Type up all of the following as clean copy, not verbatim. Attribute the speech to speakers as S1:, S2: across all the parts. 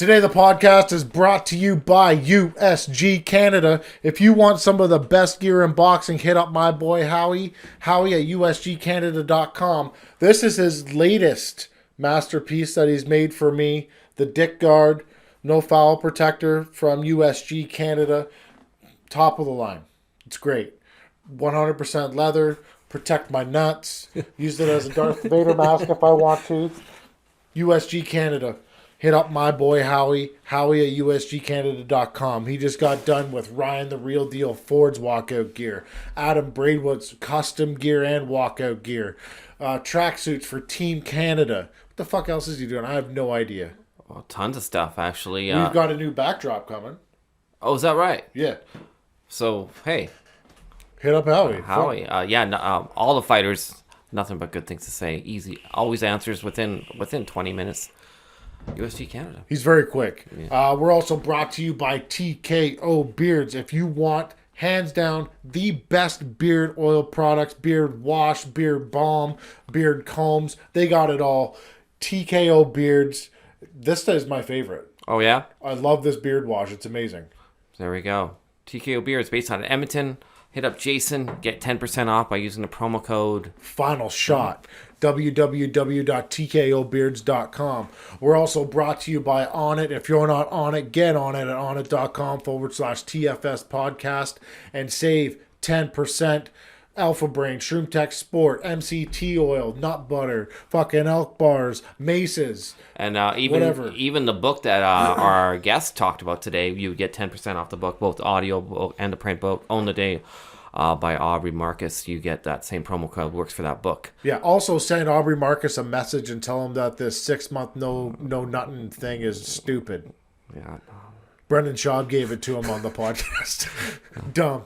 S1: Today the podcast is brought to you by USG Canada. If you want some of the best gear in boxing, hit up my boy Howie at usgcanada.com. This is his latest masterpiece that he's made for me, the Dick Guard No Foul Protector from USG Canada. Top of the line. It's great. 100% leather. Protect my nuts. Use it as a Darth Vader mask if I want to. USG Canada. Hit up my boy Howie at usgcanada.com. He just got done with Ryan the Real Deal Ford's walkout gear, Adam Braidwood's custom gear and walkout gear, tracksuits for Team Canada. What the fuck else is he doing? I have no idea.
S2: Well, tons of stuff, actually.
S1: We've got a new backdrop coming.
S2: Oh, is that right?
S1: Yeah.
S2: So, hey.
S1: Hit up Howie.
S2: All the fighters, nothing but good things to say. Easy. Always answers within 20 minutes. USG Canada.
S1: He's very quick.
S2: Yeah.
S1: We're also brought to you by TKO Beards. If you want, hands down, the best beard oil products, beard wash, beard balm, beard combs, they got it all. TKO Beards. This is my favorite.
S2: Oh, yeah?
S1: I love this beard wash. It's amazing.
S2: There we go. TKO Beards based out of Edmonton. Hit up Jason. Get 10% off by using the promo code
S1: Final Shot. www.tkobeards.com. We're also brought to you by Onnit. If you're not on it, get on it at onnit.com/TFS podcast and save 10%. Alpha Brain, Shroom Tech Sport, MCT oil, nut butter, fucking elk bars, maces,
S2: and
S1: whatever.
S2: even the book that our guest talked about today, you would get 10% off the book, both the audio book and the print book. Own the Day by Aubrey Marcus. You get that same promo code, works for that book.
S1: Yeah, also send Aubrey Marcus a message and tell him that this 6-month no nutting thing is stupid.
S2: Yeah.
S1: Brendan Schaub gave it to him on the podcast. Dumb.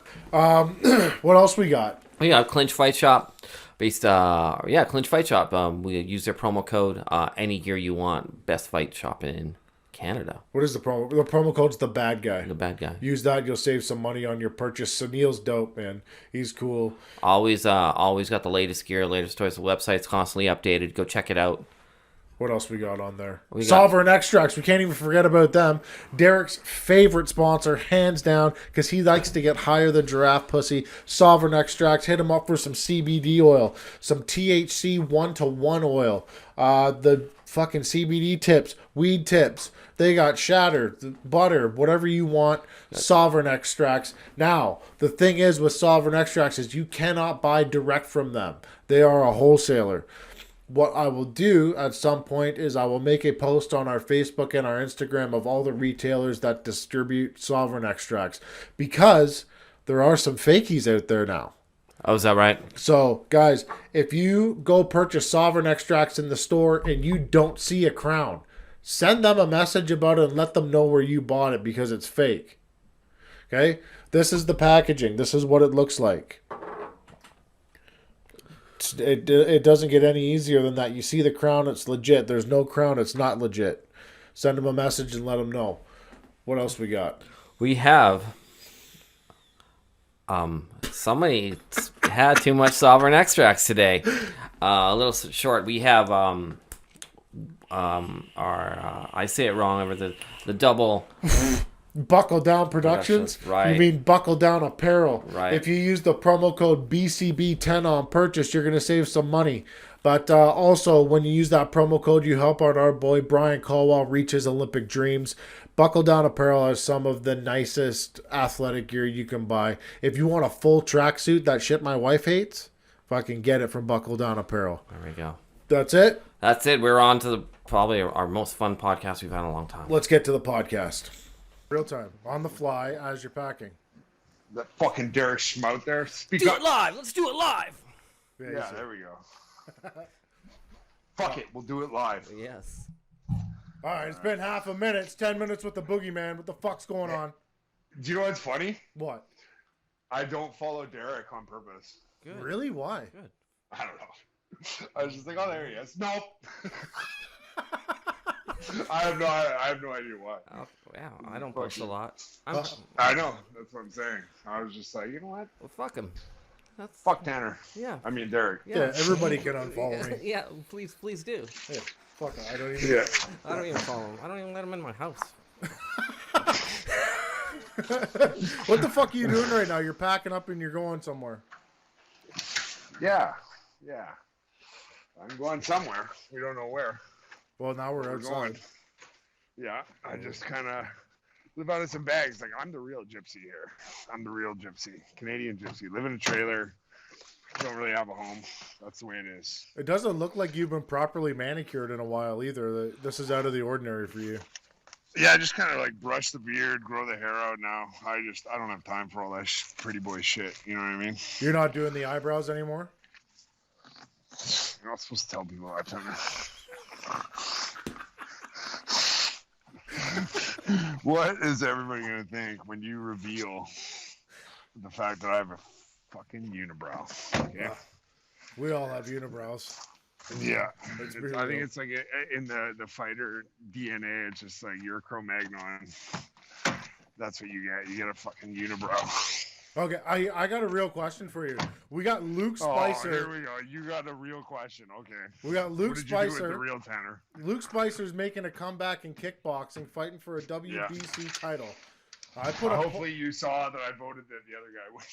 S1: What else we got?
S2: We got Clinch Fight Shop. Clinch Fight Shop. We use their promo code. Any gear you want. Best fight shop in Canada.
S1: What is the promo? The promo code's the bad guy.
S2: The bad guy.
S1: Use that, you'll save some money on your purchase. Sunil's dope, man. He's cool.
S2: Always got the latest gear, latest toys. The website's constantly updated. Go check it out.
S1: What else we got on there? Sovereign Extracts. We can't even forget about them. Derek's favorite sponsor, hands down, because he likes to get higher than giraffe pussy. Sovereign Extracts. Hit him up for some CBD oil, some THC 1-to-1 oil, the fucking CBD tips, weed tips. They got shatter, butter, whatever you want. Sovereign Extracts. Now, the thing is with Sovereign Extracts is you cannot buy direct from them. They are a wholesaler. What I will do at some point is I will make a post on our Facebook and our Instagram of all the retailers that distribute Sovereign Extracts, because there are some fakies out there now.
S2: Oh, is that right?
S1: So, guys, if you go purchase Sovereign Extracts in the store and you don't see a crown, send them a message about it and let them know where you bought it, because it's fake. Okay? This is the packaging. This is what it looks like. It doesn't get any easier than that. You see the crown, it's legit. There's no crown, it's not legit. Send them a message and let them know. What else we got?
S2: We have somebody had too much Sovereign Extracts today. A little short. We have our I say it wrong over the double
S1: Buckle Down Productions?
S2: Right.
S1: You mean Buckle Down Apparel.
S2: Right.
S1: If you use the promo code BCB10 on purchase, you're going to save some money. But also, when you use that promo code, you help out our boy Brian Caldwell reach his Olympic dreams. Buckle Down Apparel has some of the nicest athletic gear you can buy. If you want a full tracksuit, that shit my wife hates, fucking get it from Buckle Down Apparel.
S2: There we go.
S1: That's it?
S2: That's it. We're on to probably our most fun podcast we've had in a long time.
S1: Let's get to the podcast. Real time, on the fly, as you're packing.
S3: That fucking Derek Schmout there. Speak
S2: Do
S3: up.
S2: it live. Let's do it live.
S3: Yeah, there we go. Fuck it, we'll do it live.
S2: Yes.
S1: All right, it's been half a minute. It's 10 minutes with the boogeyman. What the fuck's going on?
S3: Do you know what's funny?
S1: What?
S3: I don't follow Derek on purpose.
S2: Good.
S1: Really? Why?
S2: Good.
S3: I don't know. I was just like, oh, there he is. Nope. I have no idea why.
S2: Oh, wow. I don't post a lot.
S3: I know. That's what I'm saying. I was just like, you know what?
S2: Well, fuck him. that's
S3: Fuck Tanner.
S2: yeah.
S3: I mean Derek.
S1: Yeah, everybody can unfollow me.
S2: Yeah, please do.
S1: Yeah, fuck it. I don't even.
S3: Yeah.
S2: I don't even follow him. I don't even let him in my house.
S1: What the fuck are you doing right now? You're packing up and you're going somewhere.
S3: Yeah. Yeah. I'm going somewhere. We don't know where.
S1: Well, now we're outside.
S3: Going. Yeah. I just kind of live out of some bags. Like, I'm the real gypsy here. I'm the real gypsy. Canadian gypsy. Live in a trailer. Don't really have a home. That's the way it is.
S1: It doesn't look like you've been properly manicured in a while either. This is out of the ordinary for you.
S3: Yeah, I just kind of like brush the beard, grow the hair out now. I don't have time for all that pretty boy shit. You know what I mean?
S1: You're not doing the eyebrows anymore?
S3: You're not supposed to tell people that, Tanner. What is everybody going to think when you reveal the fact that I have a fucking unibrow? Okay.
S1: We all have unibrows.
S3: Yeah.
S1: Let's be
S3: I think
S1: real.
S3: it's like in the fighter DNA, it's just like you're a Cro-Magnon. That's what you get. You get a fucking unibrow.
S1: Okay, I got a real question for you. We got Luke
S3: Oh,
S1: Spicer.
S3: here we go. You got a real question. Okay.
S1: We got Luke
S3: What did you do with
S1: Spicer.
S3: the real Tanner?
S1: Luke Spicer's making a comeback in kickboxing, fighting for a WBC title. I put a
S3: Hopefully you saw that I voted that the other guy won.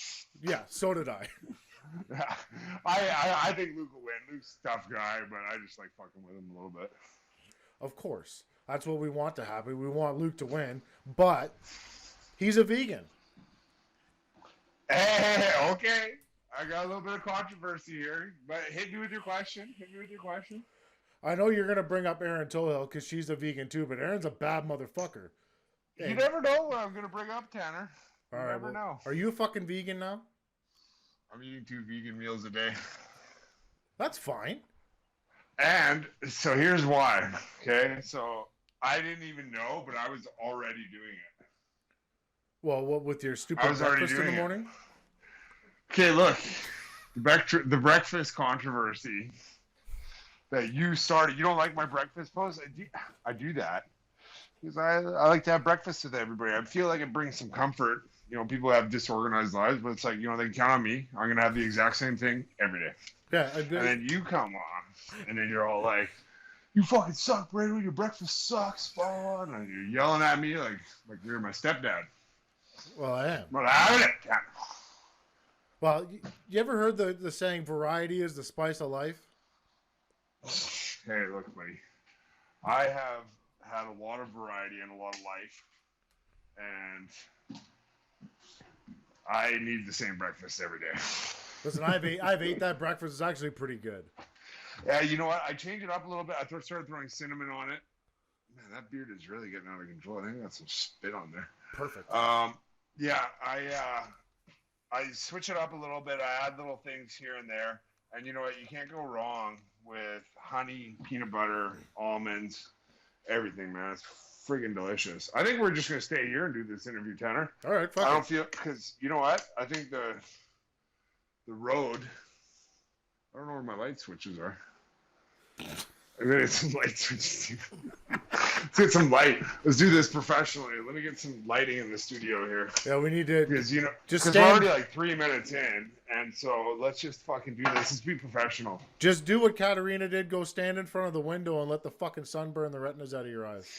S1: yeah, so did I.
S3: I think Luke will win. Luke's a tough guy, but I just like fucking with him a little bit.
S1: Of course, that's what we want to happen. We want Luke to win, but he's a vegan.
S3: Hey, okay. I got a little bit of controversy here, but hit me with your question.
S1: I know you're gonna bring up Erin Tohill because she's a vegan too, but Erin's a bad motherfucker.
S3: You never know what I'm gonna bring up, Tanner. You
S1: All right,
S3: never know.
S1: Are you a fucking vegan now?
S3: I'm eating 2 vegan meals a day.
S1: That's fine.
S3: And so here's why. Okay, so I didn't even know, but I was already doing it.
S1: Well, what with your
S3: I
S1: stupid
S3: was already
S1: breakfast in the
S3: doing it.
S1: morning?
S3: Okay, look, the breakfast controversy that you started. You don't like my breakfast post? I do that because I like to have breakfast with everybody. I feel like it brings some comfort. You know, people have disorganized lives, but it's like, you know, they can count on me. I'm gonna have the exact same thing every day.
S1: Yeah, I did.
S3: And then you come on, and then you're all like, "You fucking suck, Braidwood. Your breakfast sucks, blah." And you're yelling at me like you're my stepdad.
S1: Well, I am.
S3: But having it.
S1: Well, you ever heard the saying, variety is the spice of life?
S3: Hey, look, buddy. I have had a lot of variety and a lot of life, and I need the same breakfast every day.
S1: Listen, I've ate that breakfast. It's actually pretty good.
S3: Yeah, you know what? I changed it up a little bit. I started throwing cinnamon on it. Man, that beard is really getting out of control. I think I got some spit on there.
S1: Perfect.
S3: Yeah, I switch it up a little bit. I add little things here and there. And you know what? You can't go wrong with honey, peanut butter, almonds, everything, man. It's friggin' delicious. I think we're just going to stay here and do this interview, Tanner.
S1: All right, fuck
S3: I
S1: it.
S3: don't feel, because you know what? I think the road, I don't know where my light switches are. I mean, it's some light switches. Let's get some light. Let's do this professionally. Let me get some lighting in the studio here.
S1: Yeah, we need to
S3: Because, you know,
S1: just
S3: we're already like 3 minutes in, and so let's just fucking do this. Let's be professional.
S1: just do what Katarina did. Go stand in front of the window and let the fucking sun burn the retinas out of your eyes.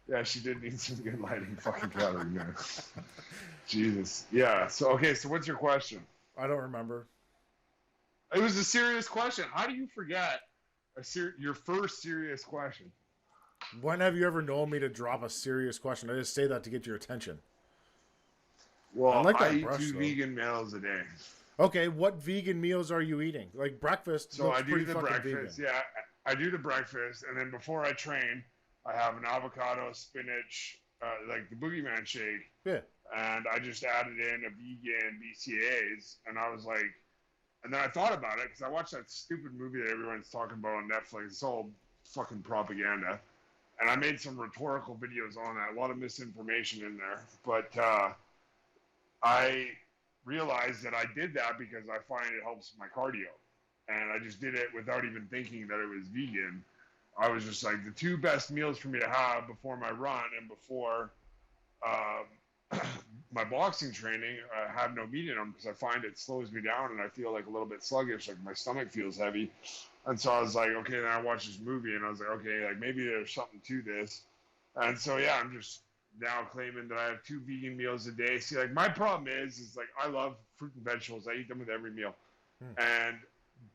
S3: Yeah, she did need some good lighting. Fucking Katarina. Jesus. Yeah. So, okay, so what's your question?
S1: I don't remember.
S3: It was a serious question. How do you forget your first serious question?
S1: When have you ever known me to drop a serious question? I just say that to get your attention.
S3: Well,
S1: I like that
S3: I eat
S1: brush,
S3: 2
S1: though.
S3: vegan meals a day.
S1: Okay, what vegan meals are you eating? Like breakfast
S3: So
S1: looks
S3: I do
S1: pretty
S3: the
S1: fucking
S3: breakfast.
S1: vegan.
S3: Yeah, I do the breakfast, and then before I train, I have an avocado, spinach, like the BOOGEYMAN shake,
S1: Yeah.
S3: and I just added in a vegan BCAAs, and I was like, and then I thought about it because I watched that stupid movie that everyone's talking about on Netflix. It's all fucking propaganda, and I made some rhetorical videos on that. A lot of misinformation in there, but I realized that I did that because I find it helps my cardio, and I just did it without even thinking that it was vegan. I was just like, the 2 best meals for me to have before my run and before my boxing training, I have no meat in them because I find it slows me down and I feel like a little bit sluggish, like my stomach feels heavy. And so I was like, okay, then I watched this movie and I was like, okay, like maybe there's something to this. And so yeah, I'm just now claiming that I have 2 vegan meals a day. See, like my problem is like I love fruit and vegetables. I eat them with every meal,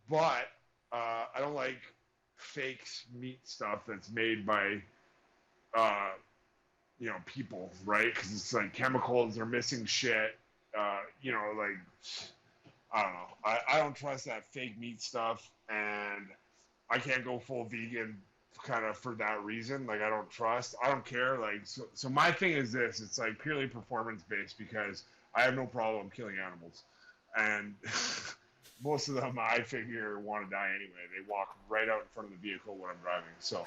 S3: but I don't like fake meat stuff that's made by people, right? Because it's like chemicals, they're missing shit. Like I don't know. I don't trust that fake meat stuff, and I can't go full vegan kind of for that reason. Like I don't care. Like so my thing is this: it's like purely performance based because I have no problem killing animals, and most of them I figure want to die anyway. They walk right out in front of the vehicle when I'm driving. So,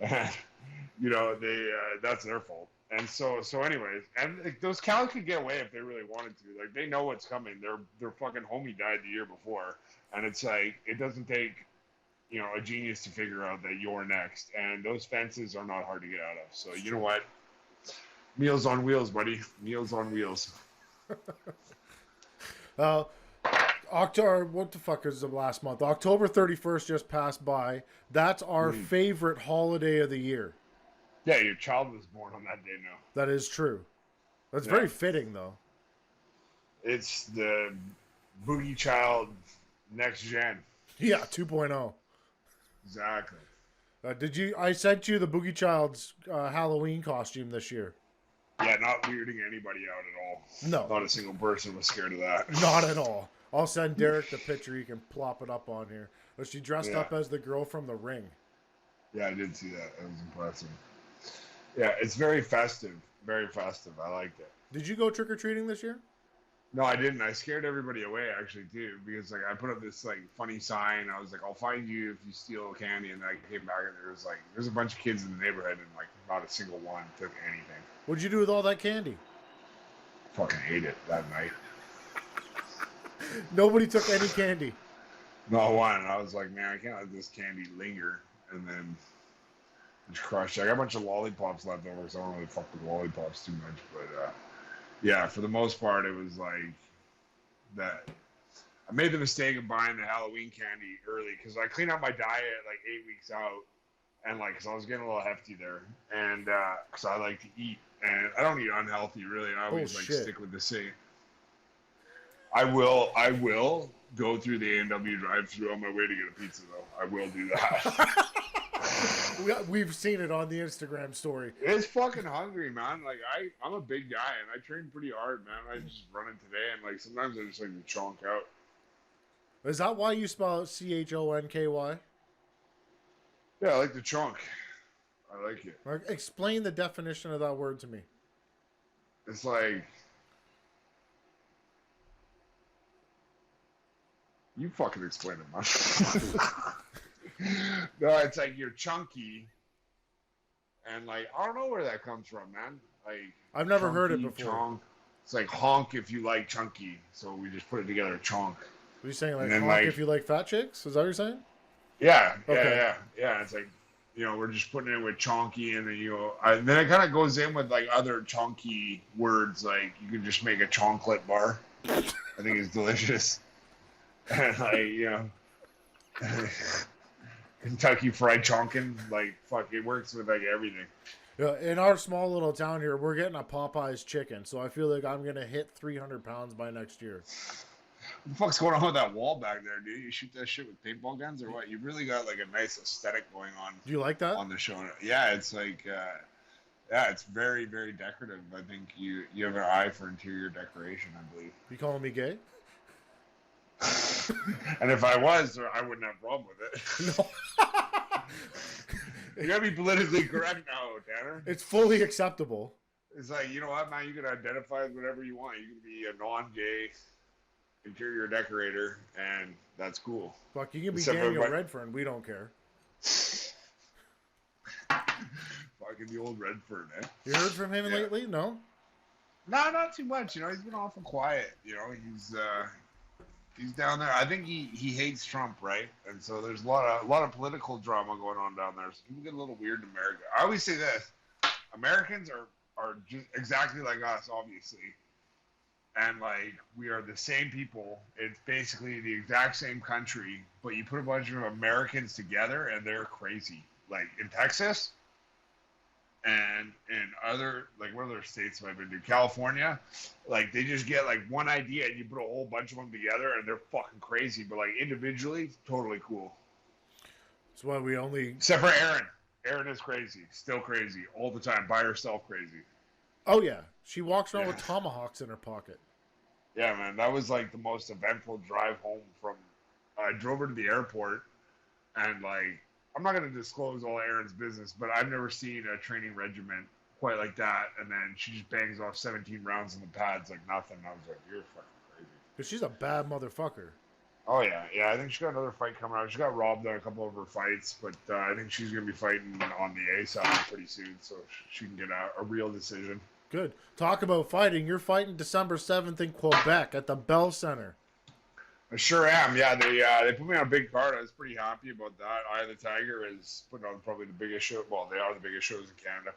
S3: and, they that's their fault. And so anyways, and like, those cows could get away if they really wanted to. Like they know what's coming. Their fucking homie died the year before, and it's like it doesn't take a genius to figure out that you're next. And those fences are not hard to get out of. So you know what? Meals on wheels, buddy. Meals on wheels.
S1: October, what the fuck is the last month? October 31st just passed by. That's our favorite holiday of the year.
S3: Yeah, your child was born on that day now.
S1: That is true. That's very fitting, though.
S3: It's the Boogie Child next gen.
S1: Yeah, 2.0.
S3: Exactly.
S1: I sent you the Boogie Child's Halloween costume this year.
S3: Yeah, not weirding anybody out at all.
S1: No.
S3: Not a single person was scared of that.
S1: Not at all. I'll send Derek the picture. You can plop it up on here. But she dressed up as the girl from The Ring.
S3: Yeah, I did see that. That was impressive. Yeah, it's very festive. Very festive. I liked it.
S1: Did you go trick-or-treating this year?
S3: No, I didn't. I scared everybody away, actually, too. Because, like, I put up this, like, funny sign. I was like, I'll find you if you steal candy. And then I came back and there's a bunch of kids in the neighborhood and, like, not a single one took anything.
S1: What'd you do with all that candy?
S3: Fucking hate it that night.
S1: Nobody took any candy.
S3: Not one. I was like, man, I can't let this candy linger. And then just crushed it. I got a bunch of lollipops left over, so I don't really fuck with lollipops too much. But yeah, for the most part, it was like that. I made the mistake of buying the Halloween candy early because I cleaned out my diet like 8 weeks out, and like, cause I was getting a little hefty there, and cause I like to eat, and I don't eat unhealthy really. I always stick with the same. I will go through the A&W drive-thru on my way to get a pizza, though. I will do that.
S1: We've seen it on the Instagram story.
S3: It's fucking hungry, man. Like, I'm a big guy, and I train pretty hard, man. I just run in today, and, like, sometimes I just like to chonk out.
S1: Is that why you spell it CHONKY?
S3: Yeah, I like the chonk. I like it.
S1: Explain the definition of that word to me.
S3: It's like... You fucking explain it, man. No, it's like you're chunky, and like I don't know where that comes from, man. Like
S1: I've never heard it before.
S3: Chonk. It's like honk if you like chunky, so we just put it together, chonk.
S1: Are you saying like honk if you like fat chicks? Is that what you're saying?
S3: Yeah, okay. yeah. It's like we're just putting it with chonky, and then then it kind of goes in with like other chunky words, like you could just make a chonklet bar. I think it's delicious. And like, Kentucky Fried Chonkin, like, fuck, it works with, like, everything.
S1: Yeah, in our small little town here, we're getting a Popeye's chicken, so I feel like I'm going to hit 300 pounds by next year.
S3: What the fuck's going on with that wall back there, dude? You shoot that shit with paintball guns or what? You really got, like, a nice aesthetic going on.
S1: Do you like that?
S3: On the show. Yeah, it's like, it's very, very decorative. I think you have an eye for interior decoration, I believe.
S1: You calling me gay?
S3: And if I was, I wouldn't have a problem with it. No. You gotta be politically correct now, Tanner.
S1: It's fully acceptable.
S3: It's like, you know what, man? You can identify as whatever you want. You can be a non-gay interior decorator, and that's cool.
S1: Fuck, you can be Daniel Redfern. We don't care.
S3: Fucking the old Redfern, eh?
S1: You heard from him lately? No?
S3: No, not too much. He's been awful quiet. He's down there. I think he hates Trump, right? And so there's a lot of political drama going on down there. So people get a little weird in America. I always say this: Americans are just exactly like us, obviously. And like we are the same people. It's basically the exact same country, but you put a bunch of Americans together and they're crazy. Like in Texas and in other like what other states have I been to? California, like they just get like one idea and you put a whole bunch of them together and they're fucking crazy. But like individually, totally cool.
S1: That's why we only.
S3: Except for Erin. Erin is crazy, still crazy, all the time, by herself, crazy.
S1: Oh yeah, she walks around
S3: Yeah.
S1: with tomahawks in her pocket.
S3: Yeah, man, that was like the most eventful drive home from. I drove her to the airport, and like, I'm not gonna disclose all Erin's business, but I've never seen a training regiment quite like that. And then she just bangs off 17 rounds in the pads like nothing. I was like, you're fucking crazy.
S1: Because she's a bad motherfucker.
S3: Oh yeah, yeah. I think she got another fight coming out. She got robbed on a couple of her fights, but I think she's gonna be fighting on the A side pretty soon, so she can get a real decision.
S1: Good. Talk about fighting. You're fighting December 7th in Quebec at the Bell Center.
S3: I sure am. Yeah, they put me on a big card. I was pretty happy about that. Eye of the Tiger is putting on probably the biggest show. Well, they are the biggest shows in Canada,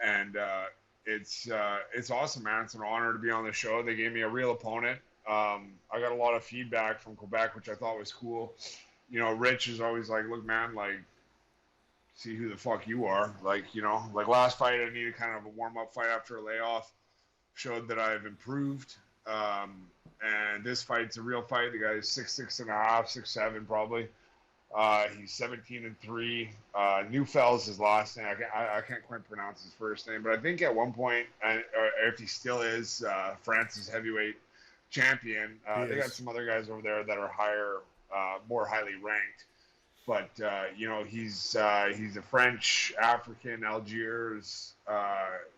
S3: and it's awesome, man. It's an honor to be on the show. They gave me a real opponent. I got a lot of feedback from Quebec, which I thought was cool. You know, Rich is always like, "Look, man, like, see who the fuck you are." Like, you know, like last fight, I needed kind of a warm up fight after a layoff. Showed that I've improved. And this fight's a real fight. The guy's 6'6.5", 6'7", probably. He's 17-3. Neufels is his last name. I can't quite pronounce his first name, but I think at one point, or if he still is, France's heavyweight champion. They got some other guys over there that are higher, more highly ranked. But you know, he's a French, African, Algiers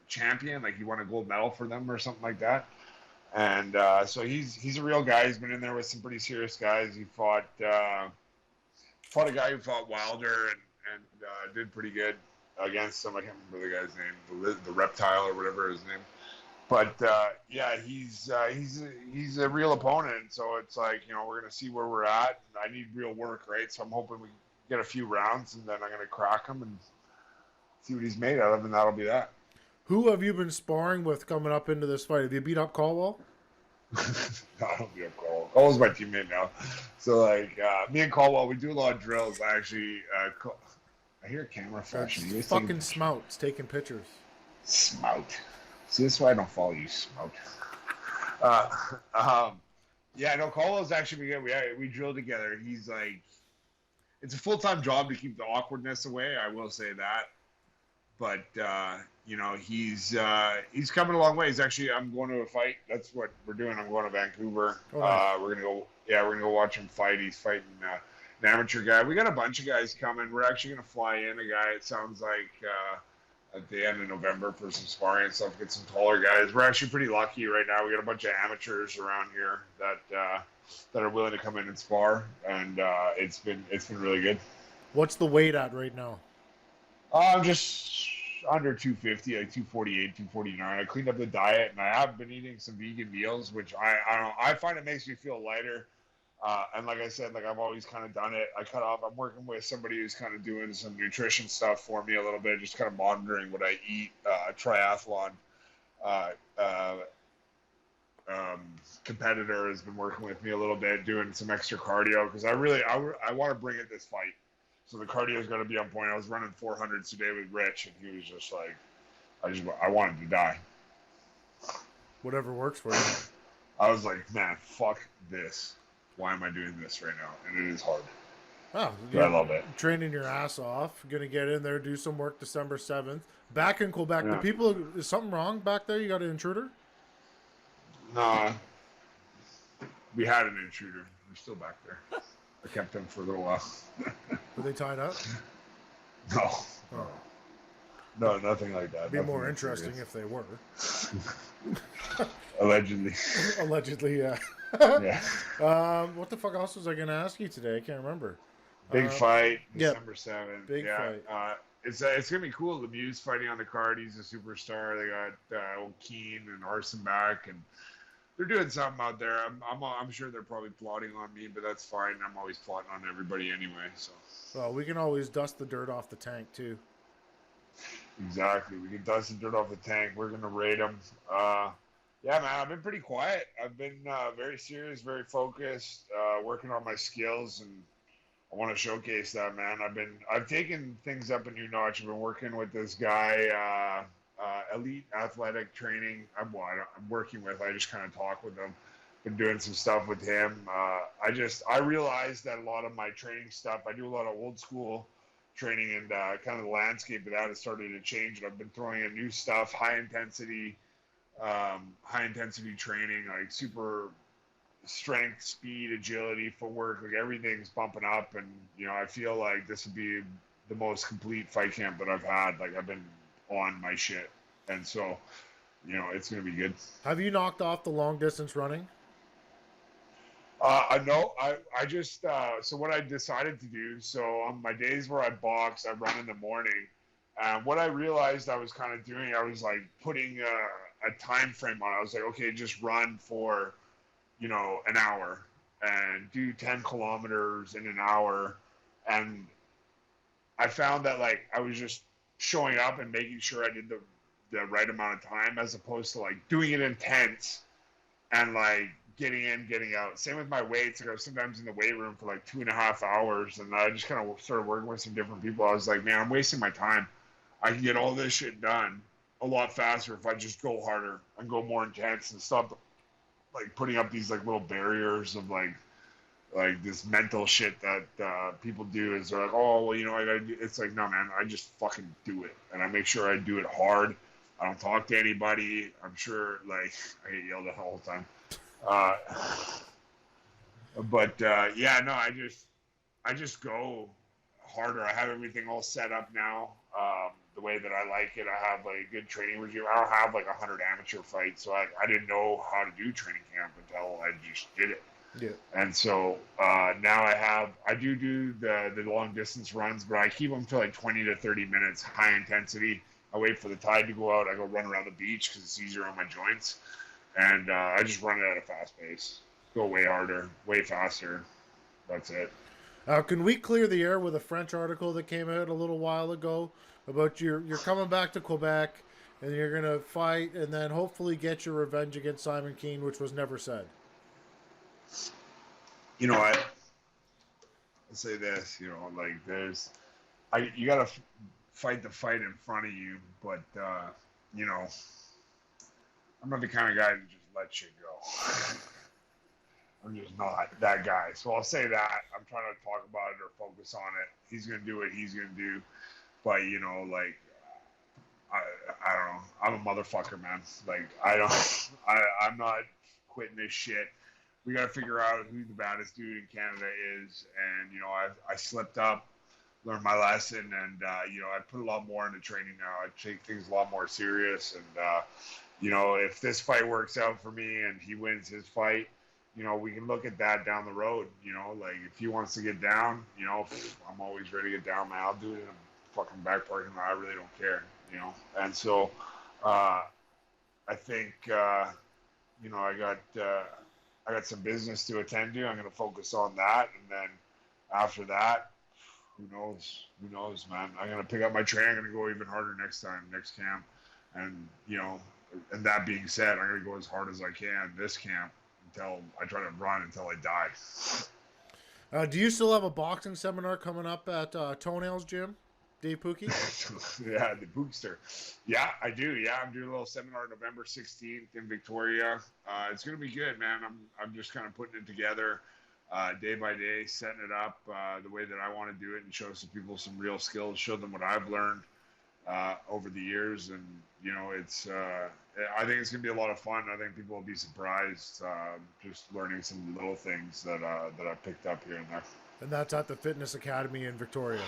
S3: champion. Like he won a gold medal for them or something like that. And so he's a real guy. He's been in there with some pretty serious guys. He fought a guy who fought Wilder and did pretty good against him. I can't remember the guy's name, the reptile or whatever his name. But yeah, he's a real opponent. So it's like, you know, we're gonna see where we're at. I need real work, right? So I'm hoping we get a few rounds, and then I'm gonna crack him and see what he's made out of, and that'll be that.
S1: Who have you been sparring with coming up into this fight? Have you beat up Caldwell?
S3: No, I don't beat up Caldwell. Caldwell's my teammate now. So like me and Caldwell, we do a lot of drills. I actually, I hear a camera flashing. You
S1: Fucking Smout's taking pictures.
S3: Smout. See, this is why I don't follow you, Smout. Yeah, no, Caldwell's actually good. We drill together. He's like, it's a full-time job to keep the awkwardness away. I will say that. But you know, he's coming a long way. I'm going to a fight. That's what we're doing. I'm going to Vancouver.
S1: Oh, nice.
S3: We're gonna go watch him fight. He's fighting an amateur guy. We got a bunch of guys coming. We're actually gonna fly in a guy. It sounds like at the end of November for some sparring and stuff. Get some taller guys. We're actually pretty lucky right now. We got a bunch of amateurs around here that are willing to come in and spar, and it's been really good.
S1: What's the weight at right now?
S3: I'm just under 250, like 248, 249. I cleaned up the diet, and I have been eating some vegan meals, which I don't know. I find it makes me feel lighter. And like I said, like I've always kind of done it. I cut off. I'm working with somebody who's kind of doing some nutrition stuff for me a little bit, just kind of monitoring what I eat. Triathlon competitor has been working with me a little bit, doing some extra cardio because I want to bring it this fight. So the cardio is going to be on point. I was running 400s today with Rich, and he was just like, I wanted to die.
S1: Whatever works for you.
S3: I was like, man, fuck this. Why am I doing this right now? And it is hard.
S1: Wow,
S3: But I love it.
S1: Training your ass off. Gonna get in there, do some work December 7th. Back in Quebec.
S3: Yeah.
S1: The people, is something wrong back there? You got an intruder?
S3: Nah, we had an intruder. We're still back there. I kept him for a little while.
S1: Were they tied up?
S3: No.
S1: Oh.
S3: No, nothing like that.
S1: It'd be
S3: Nothing
S1: more
S3: that
S1: interesting
S3: serious.
S1: if they were.
S3: Allegedly.
S1: Allegedly, yeah.
S3: Yeah.
S1: What the fuck else was I gonna ask you today? I can't remember.
S3: Big fight,
S1: yeah.
S3: December 7th.
S1: Big fight.
S3: It's gonna be cool. Lemieux's fighting on the card. He's a superstar. They got old Keane and Arson back, and they're doing something out there. I'm sure they're probably plotting on me, but that's fine. I'm always plotting on everybody anyway. So.
S1: Well, we can always dust the dirt off the tank too.
S3: Exactly. We can dust some dirt off the tank. We're gonna raid them. Yeah, man. I've been pretty quiet. I've been very serious, very focused, working on my skills, and I want to showcase that, man. I've taken things up a new notch. I've been working with this guy, Elite Athletic Training. I'm working with. I just kind of talk with him. Been doing some stuff with him. I realized that a lot of my training stuff. I do a lot of old school training, and kind of the landscape of that has started to change. And I've been throwing in new stuff, high intensity training, like super strength, speed, agility, footwork, like everything's bumping up, and I feel like this would be the most complete fight camp that I've had. Like I've been on my shit, and so it's gonna be good.
S1: Have you knocked off the long distance running?
S3: I know. I just so what I decided to do. So on my days where I box, I run in the morning. What I realized I was kind of doing, I was like putting a time frame on it. I was like, okay, just run for an hour and do 10 kilometers in an hour. And I found that like I was just showing up and making sure I did the right amount of time, as opposed to like doing it intense and like getting in, getting out. Same with my weights. Like I was sometimes in the weight room for like 2.5 hours, and I just kind of started working with some different people. I was like, man, I'm wasting my time. I can get all this shit done a lot faster if I just go harder and go more intense and stop like putting up these like little barriers of like this mental shit that people do. Is they're like, oh well, I gotta do. It's like, no, man, I just fucking do it, and I make sure I do it hard. I don't talk to anybody. I'm sure, like, I get yelled at all the time. Uh, but yeah, no, I just go harder. I have everything all set up now, the way that I like it. I have like a good training regime. I don't have like 100 amateur fights, so I didn't know how to do training camp until I just did it.
S1: Yeah.
S3: And so now I do the long distance runs, but I keep them to like 20 to 30 minutes, high intensity. I wait for the tide to go out. I go run around the beach because it's easier on my joints, and I just run it at a fast pace. Go way harder, way faster. That's it.
S1: Can we clear the air with a French article that came out a little while ago about you're coming back to Quebec and you're gonna fight and then hopefully get your revenge against Simon Keane, which was never said.
S3: You know what? I'll say this. Like you gotta fight the fight in front of you, but I'm not the kind of guy to just let shit go. I'm just not that guy. So I'll say that. I'm trying to talk about it or focus on it. He's gonna do what he's gonna do, but like I don't know. I'm a motherfucker, man. Like I'm not quitting this shit. We got to figure out who the baddest dude in Canada is, and I slipped up, learned my lesson, and I put a lot more into training now. I take things a lot more serious, and if this fight works out for me and he wins his fight, we can look at that down the road. Like if he wants to get down, I'm always ready to get down, man. I'll do it in a fucking back parking lot. I really don't care, And so, I think, I got some business to attend to. I'm going to focus on that, and then after that, who knows? Who knows, man? I'm going to pick up my training. I'm going to go even harder next camp, and And that being said, I'm going to go as hard as I can this camp until I try to run until I die.
S1: Do you still have a boxing seminar coming up at Toenails Gym, Dave Pookie?
S3: Yeah, the Bookster. Yeah, I do. Yeah, I'm doing a little seminar November 16th in Victoria. It's going to be good, man. I'm just kind of putting it together day by day, setting it up the way that I want to do it, and show some people some real skills, show them what I've learned over the years, and it's. I think it's gonna be a lot of fun. I think people will be surprised just learning some little things that I picked up here and there.
S1: And that's at the Fitness Academy in Victoria.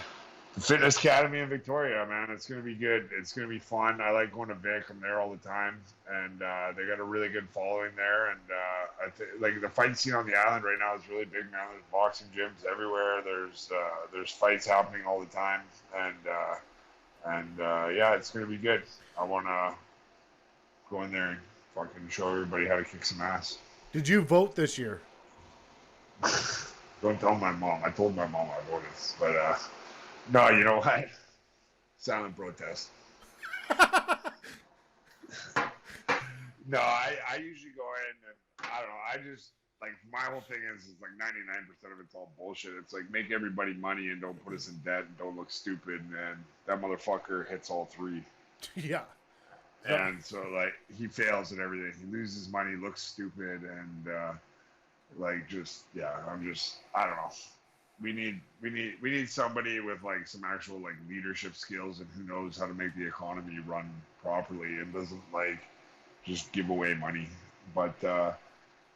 S3: The Fitness Academy in Victoria, man. It's gonna be good. It's gonna be fun. I like going to Vic. I'm there all the time, and they got a really good following there. And I think like the fight scene on the island right now is really big, man. There's boxing gyms everywhere. There's fights happening all the time, and yeah, it's gonna be good. I wanna go in there and fucking show everybody how to kick some ass.
S1: Did you vote this year?
S3: Don't tell my mom. I told my mom I voted, but no, you know what? Silent protest. No, I usually go in and I don't know. I just like my whole thing is like 99% of it's all bullshit. It's like make everybody money and don't put us in debt and don't look stupid. And that motherfucker hits all three.
S1: Yeah.
S3: And so like he fails at everything. He loses money, looks stupid, and like just yeah. I don't know. We need somebody with like some actual like leadership skills and who knows how to make the economy run properly and doesn't like just give away money. But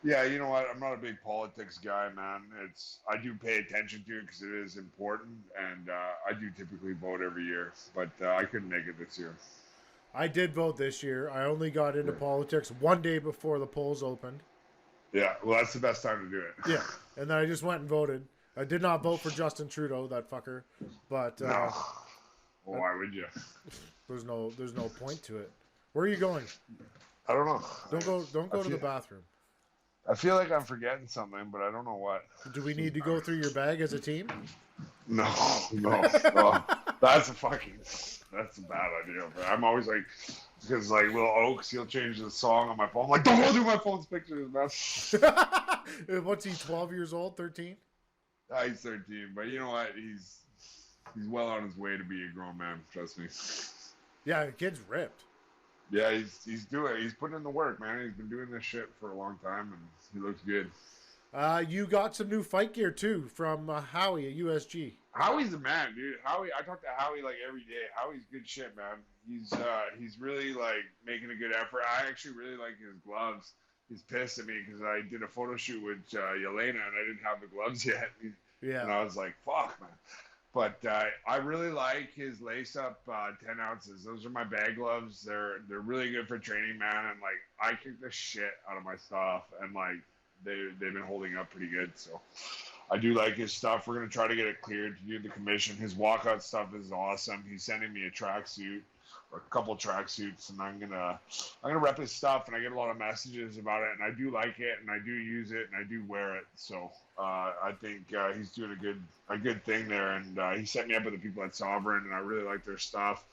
S3: yeah, you know what? I'm not a big politics guy, man. I do pay attention to it because it is important, and I do typically vote every year. But I couldn't make it this year.
S1: I did vote this year. I only got into
S3: Yeah.
S1: politics one day before the polls opened.
S3: Yeah, well, that's the best time to do it.
S1: Yeah, and then I just went and voted. I did not vote for Justin Trudeau, that fucker. But
S3: No. Well, why would you?
S1: there's no point to it. Where are you going?
S3: I don't know.
S1: Don't go to the bathroom.
S3: I feel like I'm forgetting something, but I don't know what.
S1: Do we need to go through your bag as a team?
S3: No. That's a bad idea. But I'm always like, because like Lil Oaks, he'll change the song on my phone. I'm like, don't go through my phone's pictures, man.
S1: What's he, 12 years old, 13?
S3: He's 13, but you know what? He's well on his way to be a grown man. Trust me.
S1: Yeah, the kid's ripped.
S3: Yeah, he's putting in the work, man. He's been doing this shit for a long time, and he looks good.
S1: You got some new fight gear, too, from Howie at USG.
S3: Howie's the man, dude. I talk to Howie like every day. Howie's good shit, man. He's really like making a good effort. I actually really like his gloves. He's pissed at me because I did a photo shoot with Yelena and I didn't have the gloves yet.
S1: Yeah.
S3: And I was like, fuck, man. But I really like his lace-up 10 ounces. Those are my bag gloves. They're really good for training, man. And like I kick the shit out of my stuff, and like they've been holding up pretty good. So I do like his stuff. We're gonna try to get it cleared to do the commission. His walkout stuff is awesome. He's sending me a tracksuit or a couple tracksuits, and I'm gonna rep his stuff. And I get a lot of messages about it, and I do like it, and I do use it, and I do wear it. So I think he's doing a good thing there. And he set me up with the people at Sovereign, and I really like their stuff.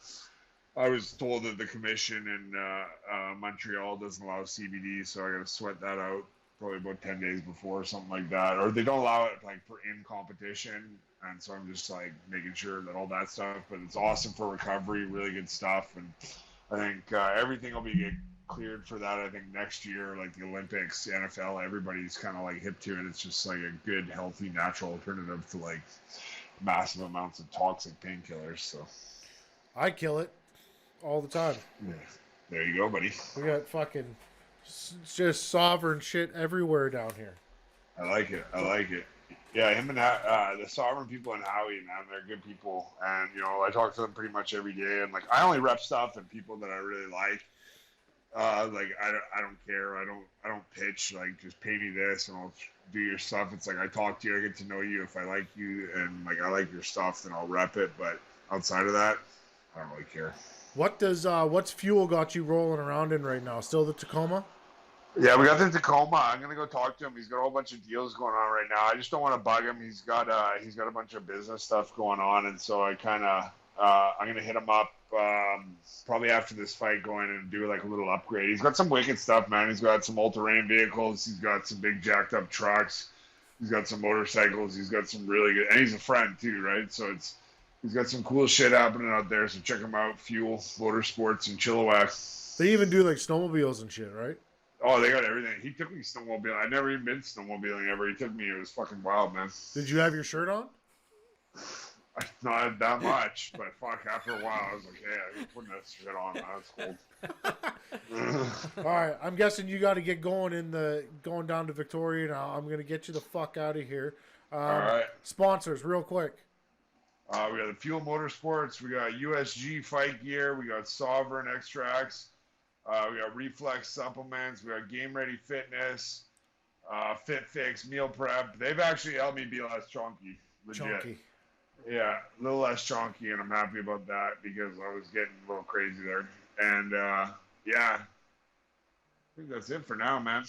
S3: I was told that the commission in Montreal doesn't allow CBD, so I got to sweat that out probably about 10 days before or something like that. Or they don't allow it like for in competition. And so I'm just like making sure that all that stuff, but it's awesome for recovery, really good stuff. And I think everything will be cleared for that. I think next year, like the Olympics, the NFL, everybody's kind of like hip to it. It's just like a good, healthy, natural alternative to like massive amounts of toxic painkillers. So
S1: I kill it all the time.
S3: yeah, there you go, buddy.
S1: We got fucking just Sovereign shit everywhere down here.
S3: I like it. Yeah, him and the Sovereign people and Howie, man, they're good people. And, you know, I talk to them pretty much every day. And, like, I only rep stuff and people that I really like. Like, I don't care. I don't pitch. Like, just pay me this and I'll do your stuff. It's like I talk to you. I get to know you. If I like you and, like, I like your stuff, then I'll rep it. But outside of that, I don't really care.
S1: What's Fuel got you rolling around in right now? Still the Tacoma?
S3: Yeah, we got the Tacoma. I'm gonna go talk to him. He's got a whole bunch of deals going on right now. I just don't want to bug him. He's got a bunch of business stuff going on, and so I kind of I'm gonna hit him up probably after this fight, going and do like a little upgrade. He's got some wicked stuff, man. He's got some all-terrain vehicles. He's got some big jacked up trucks. He's got some motorcycles. He's got some really good, and he's a friend too, right? So he's got some cool shit happening out there. So check him out, Fuel Motorsports in Chilliwack.
S1: They even do like snowmobiles and shit, right?
S3: Oh, they got everything. He took me snowmobiling. I'd never even been snowmobiling ever. He took me. It was fucking wild, man.
S1: Did you have your shirt on?
S3: Not that much, but fuck, after a while, I was like, hey, I'm putting that shit on. Man. That's cold.
S1: All right, I'm guessing you got to get going going down to Victoria now. I'm gonna get you the fuck out of here.
S3: All right.
S1: Sponsors, real quick.
S3: We got the Fuel Motorsports. We got USG Fight Gear. We got Sovereign Extracts. We got Reflex Supplements. We got Game Ready Fitness. Fit Fix, Meal Prep. They've actually helped me be less chunky. Legit.
S1: Chunky.
S3: Yeah, a little less chunky, and I'm happy about that because I was getting a little crazy there. And yeah, I think that's it for now, man.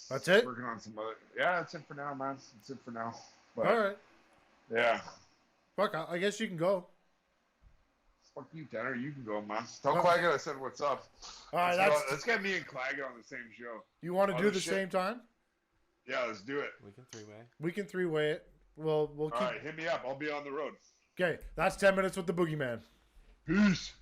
S1: That's it?
S3: Working on some other. Yeah, that's it for now, man. That's it for now. But,
S1: All right.
S3: yeah.
S1: Fuck, I guess you can go.
S3: Fuck you, Tanner. You can go, man. Tell Claggett I said what's up.
S1: All right,
S3: Let's get me and Claggett on the same show.
S1: You want to do the
S3: shit.
S1: same time?
S3: Yeah, let's do it.
S2: We can three-way.
S1: We can three-way it. We'll keep.
S3: All right, hit me up. I'll be on the road.
S1: Okay, that's 10 minutes with the Boogeyman.
S3: Peace.